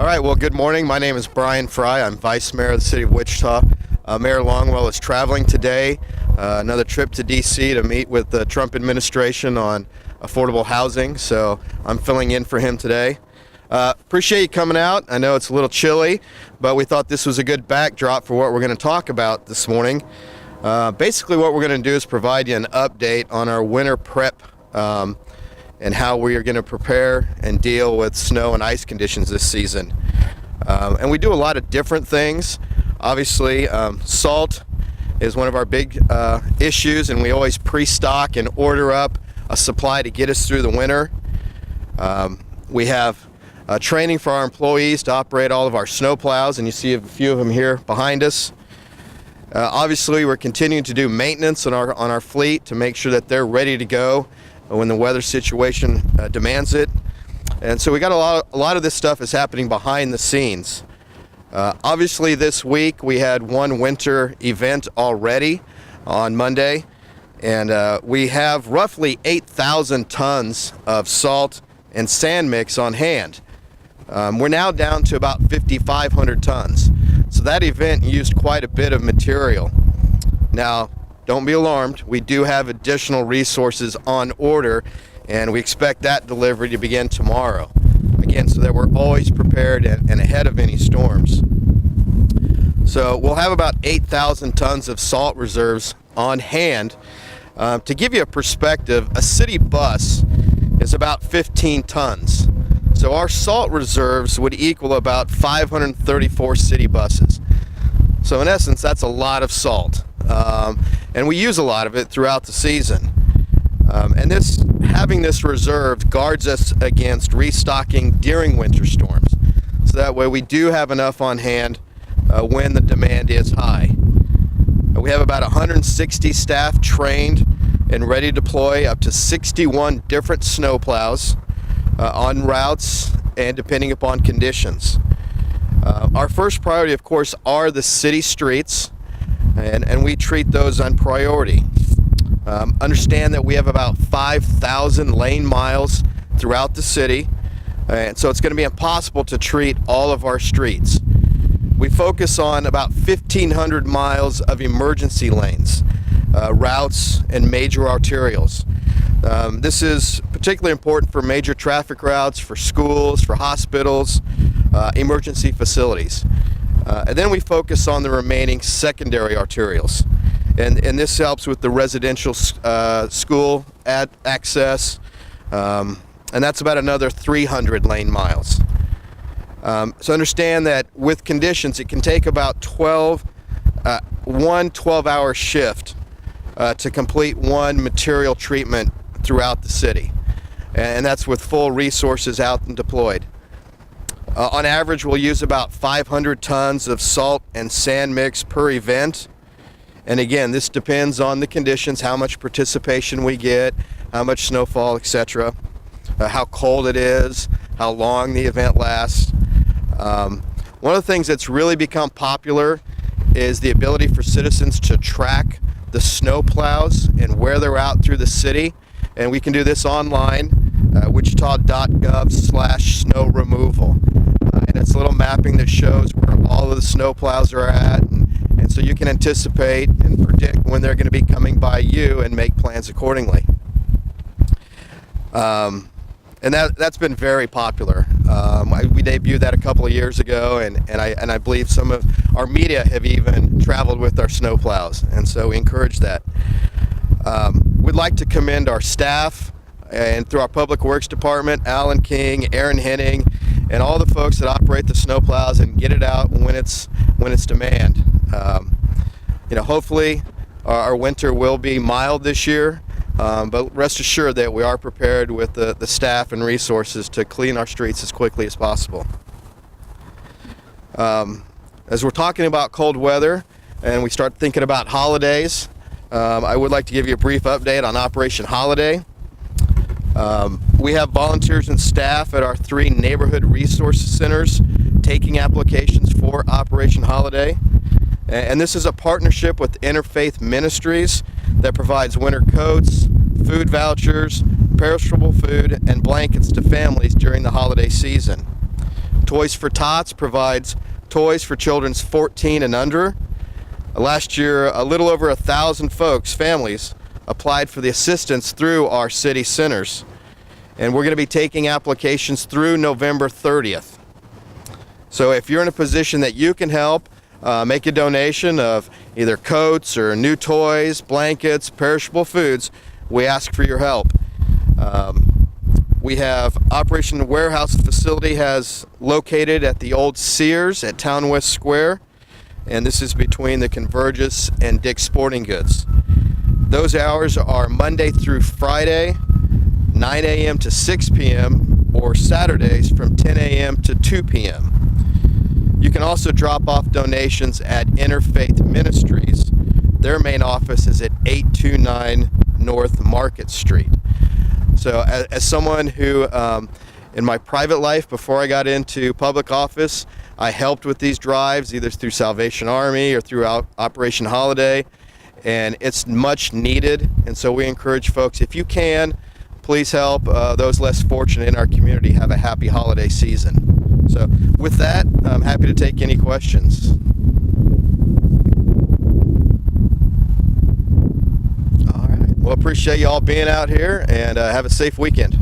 All right, well, good morning. My name is Bryan Frye. I'm Vice Mayor of the City of Wichita. Mayor Longwell is traveling today, another trip to D.C. to meet with the Trump administration on affordable housing, so I'm filling in for him today. Appreciate you coming out. I know it's a little chilly, but we thought this was a good backdrop for what we're going to talk about this morning. Basically, what we're going to do is provide you an update on our winter prep and how we are going to prepare and deal with snow and ice conditions this season. And we do a lot of different things. Obviously, salt is one of our big issues, and we always pre-stock and order up a supply to get us through the winter. We have training for our employees to operate all of our snow plows, and you see a few of them here behind us. Obviously, we're continuing to do maintenance on our fleet to make sure that they're ready to go when the weather situation demands it. And so we got a lot of this stuff is happening behind the scenes. Obviously, this week we had one winter event already on Monday, and we have roughly 8,000 tons of salt and sand mix on hand. We're now down to about 5,500 tons. So that event used quite a bit of material. Now, don't be alarmed. We do have additional resources on order, and we expect that delivery to begin tomorrow. Again, so that we're always prepared and ahead of any storms. So we'll have about 8,000 tons of salt reserves on hand. To give you a perspective, a city bus is about 15 tons. So our salt reserves would equal about 534 city buses. So in essence, that's a lot of salt. And we use a lot of it throughout the season. And having this reserved guards us against restocking during winter storms. So that way we do have enough on hand when the demand is high. We have about 160 staff trained and ready to deploy up to 61 different snow plows on routes and depending upon conditions. Our first priority, of course, are the city streets, and we treat those on priority. Understand that we have about 5,000 lane miles throughout the city, and so it's going to be impossible to treat all of our streets. We focus on about 1,500 miles of emergency lanes, routes, and major arterials. This is particularly important for major traffic routes, for schools, for hospitals, emergency facilities. And then we focus on the remaining secondary arterials. And this helps with the residential school access, and that's about another 300 lane miles. So understand that with conditions, it can take about 12-hour shift to complete one material treatment throughout the city. And that's with full resources out and deployed. On average, we'll use about 500 tons of salt and sand mix per event. And again, this depends on the conditions, how much participation we get, how much snowfall, etc., how cold it is, how long the event lasts. One of the things that's really become popular is the ability for citizens to track the snow plows and where they're out through the city. And we can do this online, wichita.gov/snow removal. And it's a little mapping that shows where all of the snow plows are at. And so you can anticipate and predict when they're going to be coming by you and make plans accordingly. And that's been very popular. We debuted that a couple of years ago, and I believe some of our media have even traveled with our snow plows, and so we encourage that. We'd like to commend our staff, and through our Public Works Department, Alan King, Aaron Henning, and all the folks that operate the snow plows and get it out when it's demand. Hopefully our winter will be mild this year, but rest assured that we are prepared with the staff and resources to clean our streets as quickly as possible. As we're talking about cold weather and we start thinking about holidays, I would like to give you a brief update on Operation Holiday. We have volunteers and staff at our 3 neighborhood resource centers taking applications for Operation Holiday. And this is a partnership with Interfaith Ministries that provides winter coats, food vouchers, perishable food, and blankets to families during the holiday season. Toys for Tots provides toys for children 14 and under. Last year, a little over 1,000 families, applied for the assistance through our city centers. And we're going to be taking applications through November 30th. So if you're in a position that you can help, make a donation of either coats or new toys, blankets, perishable foods, we ask for your help. We have Operation Warehouse facility has located at the old Sears at Town West Square, and this is between the Convergys and Dick's Sporting Goods. Those hours are Monday through Friday, 9 a.m. to 6 p.m., or Saturdays from 10 a.m. to 2 p.m. You can also drop off donations at Interfaith Ministries. Their main office is at 829 North Market Street. So as someone who, in my private life, before I got into public office, I helped with these drives, either through Salvation Army or through Operation Holiday, and it's much needed. And so we encourage folks, if you can, please help those less fortunate in our community have a happy holiday season. So with that, I'm happy to take any questions. All right. Well, appreciate you all being out here, and have a safe weekend.